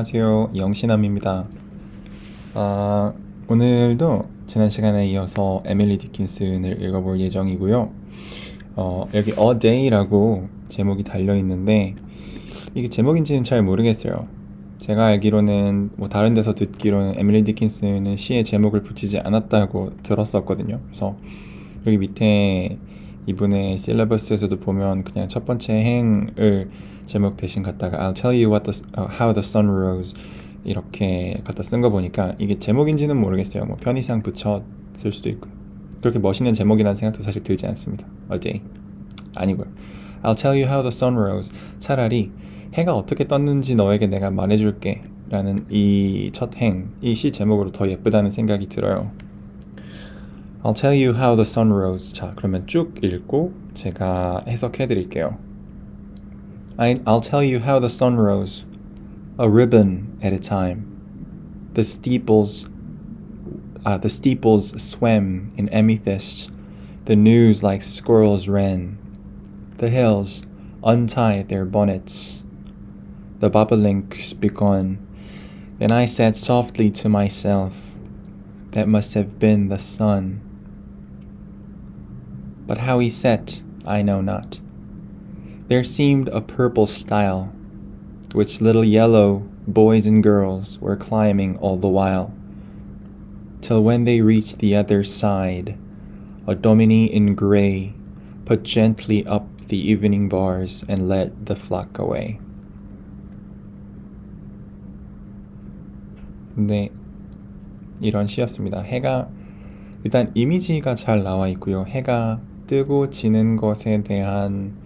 안녕하세요. 영신함입니다. 오늘도 지난 시간에 이어서 에밀리 디킨슨을 읽어볼 예정이고요. 여기 A Day라고 제목이 달려있는데 이게 제목인지는 잘 모르겠어요. 제가 알기로는 다른 데서 듣기로는 에밀리 디킨슨은 시의 제목을 붙이지 않았다고 들었었거든요. 그래서 여기 밑에 이분의 실러버스에서도 보면 그냥 첫 번째 행을 제목 대신 갖다가 I'll tell you how the sun rose 이렇게 갖다 쓴 거 보니까 이게 제목인지는 모르겠어요. 편의상 붙였을 수도 있고 그렇게 멋있는 제목이라는 생각도 사실 들지 않습니다. A day 아니고요. I'll tell you how the sun rose. 차라리 해가 어떻게 떴는지 너에게 내가 말해줄게 라는 이 첫 행, 이 시 제목으로 더 예쁘다는 생각이 들어요. I'll tell you how the sun rose. 자, 그러면 쭉 읽고 제가 해석해 드릴게요. I'll tell you how the sun rose, a ribbon at a time. The steeples swam in amethyst. The news like squirrels ran. The hills untied their bonnets. The bobolinks begun. Then I said softly to myself, that must have been the sun. But how he set, I know not. There seemed a purple stile, which little yellow boys and girls were climbing all the while, till when they reached the other side, a dominie in grey put gently up the evening bars and led the flock away. 네, 이런 시였습니다. 해가 일단 이미지가 잘 나와 있고요. 해가 뜨고 지는 것에 대한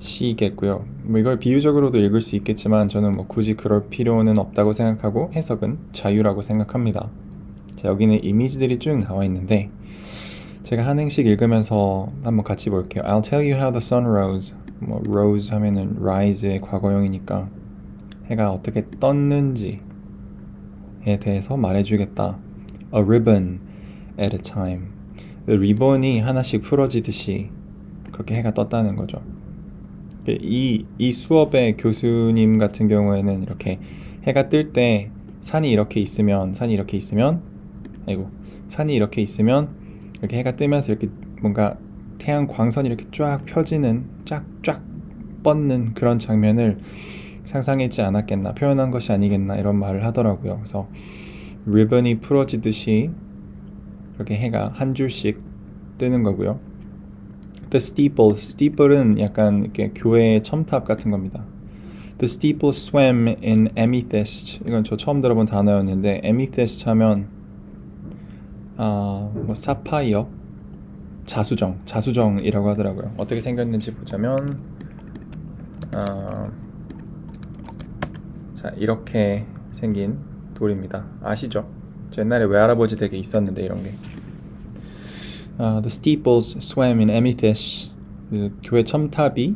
시겠고요. 이걸 비유적으로도 읽을 수 있겠지만 저는 굳이 그럴 필요는 없다고 생각하고 해석은 자유라고 생각합니다. 자, 여기는 이미지들이 쭉 나와 있는데 제가 한 행씩 읽으면서 한번 같이 볼게요. I'll tell you how the sun rose. rose 하면은 rise의 과거형이니까 해가 어떻게 떴는지에 대해서 말해주겠다. A ribbon at a time. 리본이 하나씩 풀어지듯이 그렇게 해가 떴다는 거죠. 이 수업의 교수님 같은 경우에는 이렇게 해가 뜰 때 산이 이렇게 있으면 이렇게 해가 뜨면서 이렇게 뭔가 태양 광선이 이렇게 쫙 펴지는 쫙 뻗는 그런 장면을 상상했지 않았겠나, 표현한 것이 아니겠나 이런 말을 하더라고요. 그래서 리본이 풀어지듯이 이렇게 해가 한 줄씩 뜨는 거고요. The steeple은 약간 이렇게 교회의 첨탑 같은 겁니다. The steeple swam in amethyst. 이건 저 처음 들어본 단어였는데 amethyst 하면 사파이어, 자수정이라고 하더라고요. 어떻게 생겼는지 보자면 자, 이렇게 생긴 돌입니다. 아시죠? 저 옛날에 외할아버지 댁에 있었는데 이런 게. The steeples swam in amethyst. 그 교회 첨탑이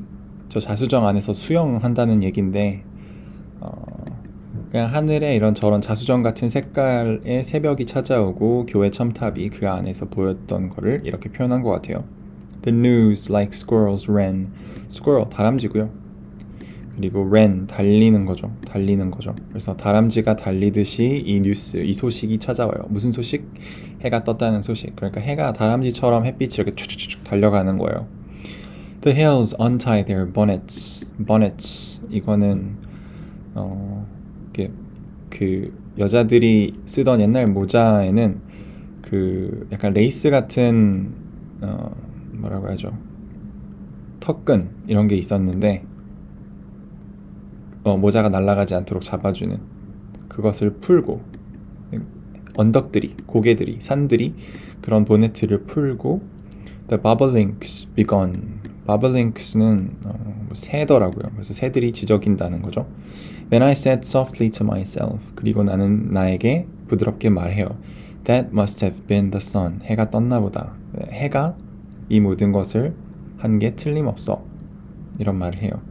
저 자수정 안에서 수영한다는 얘긴데 그냥 하늘에 이런 저런 자수정 같은 색깔의 새벽이 찾아오고 교회 첨탑이 그 안에서 보였던 거를 이렇게 표현한 것 같아요. The news like squirrels ran. squirrel 다람쥐고요. 그리고 ran 달리는 거죠. 그래서 다람쥐가 달리듯이 이 뉴스, 이 소식이 찾아와요. 무슨 소식? 해가 떴다는 소식. 그러니까 해가 다람쥐처럼 햇빛이 이렇게 쭉 달려가는 거예요. The hills untie their bonnets. bonnets 이거는 그 여자들이 쓰던 옛날 모자에는 그 약간 레이스 같은 뭐라고 하죠? 턱끈 이런 게 있었는데 모자가 날아가지 않도록 잡아주는 그것을 풀고 언덕들이, 고개들이, 산들이 그런 보네트를 풀고 The bobolinks begun. bobolinks는 새더라고요. 그래서 새들이 지저귀다는 거죠. Then I said softly to myself. 그리고 나는 나에게 부드럽게 말해요. That must have been the sun. 해가 떴나 보다. 해가 이 모든 것을 한 게 틀림없어. 이런 말을 해요.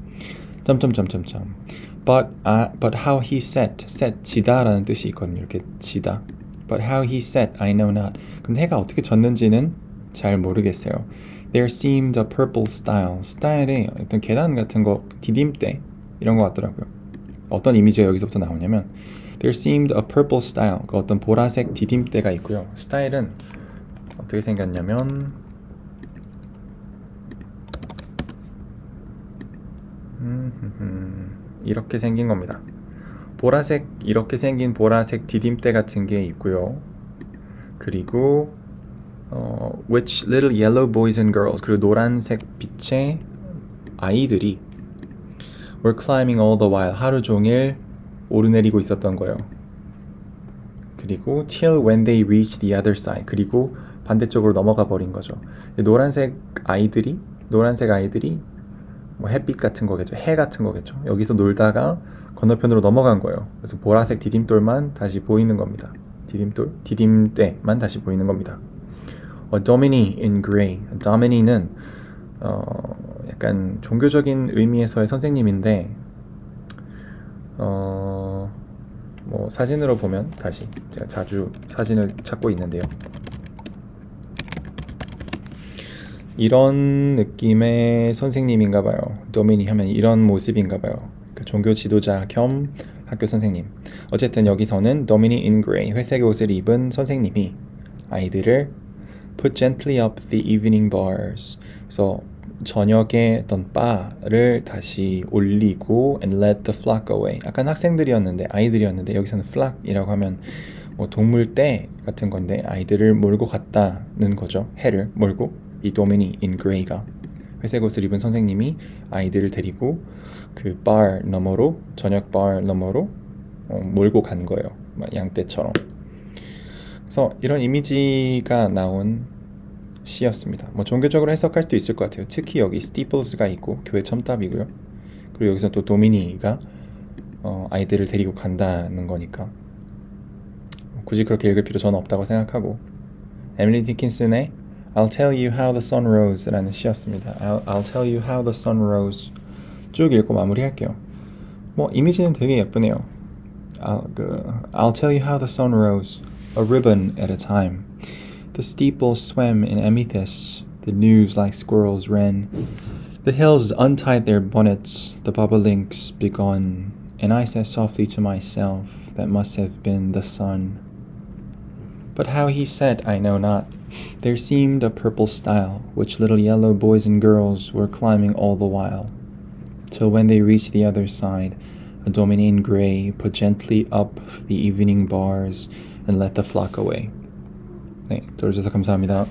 But how he set 지다라는 뜻이 있거든요. 이렇게 지다. But how he set, I know not. 근데 해가 어떻게 졌는지는 잘 모르겠어요. There seemed a purple style. 스타일에 어떤 계단 같은 거, 디딤대 이런 거 같더라고요. 어떤 이미지가 여기서부터 나오냐면 There seemed a purple style. 그 어떤 보라색 디딤대가 있고요. 스타일은 어떻게 생겼냐면 이렇게 생긴 겁니다. 보라색 이렇게 생긴 보라색 디딤대 같은 게 있고요. 그리고 which little yellow boys and girls 그리고 노란색 빛의 아이들이 were climbing all the while 하루 종일 오르내리고 있었던 거예요. 그리고 till when they reached the other side 그리고 반대쪽으로 넘어가 버린 거죠. 노란색 아이들이 뭐 햇빛 같은 거겠죠. 해 같은 거겠죠. 여기서 놀다가 건너편으로 넘어간 거예요. 그래서 보라색 디딤돌만 다시 보이는 겁니다. 디딤대만 다시 보이는 겁니다. Domini in Gray. Domini는 약간 종교적인 의미에서의 선생님인데 뭐 사진으로 보면 다시 제가 자주 사진을 찾고 있는데요. 이런 느낌의 선생님인가 봐요. 도미니 하면 이런 모습인가 봐요. 그러니까 종교 지도자 겸 학교 선생님. 어쨌든 여기서는 도미니 in Gray 회색 옷을 입은 선생님이 아이들을 put gently up the evening bars. 그래서 저녁에 어떤 바를 다시 올리고 and led the flock away. 아까는 학생들이었는데 아이들이었는데 여기서는 flock이라고 하면 뭐 동물떼 같은 건데 아이들을 몰고 갔다는 거죠. 해를 몰고 이 도미니 in Gray가 회색 옷을 입은 선생님이 아이들을 데리고 그 bar 너머로 저녁 bar 너머로 몰고 간 거예요. 양떼처럼. 그래서 이런 이미지가 나온 시였습니다. 뭐 종교적으로 해석할 수도 있을 것 같아요. 특히 여기 steeples가 있고 교회 첨답이고요. 그리고 여기서 또 도미니가 아이들을 데리고 간다는 거니까 굳이 그렇게 읽을 필요 저는 없다고 생각하고 에밀리 디킨슨의 I'll tell you how the sun rose 라는 시였습니다. I'll tell you how the sun rose 쭉 읽고 마무리할게요. 뭐 이미지는 되게 예쁘네요. I'll tell you how the sun rose a ribbon at a time. The steeples swam in amethyst, the news like squirrels ran. The hills untied their bonnets, the bobolinks begun, and I said softly to myself, that must have been the sun. But how he said, I know not. There seemed a purple stile, which little yellow boys and girls were climbing all the while, till when they reached the other side, a Domini in Gray put gently up the evening bars and led the flock away. 네, 들어주셔서 감사합니다.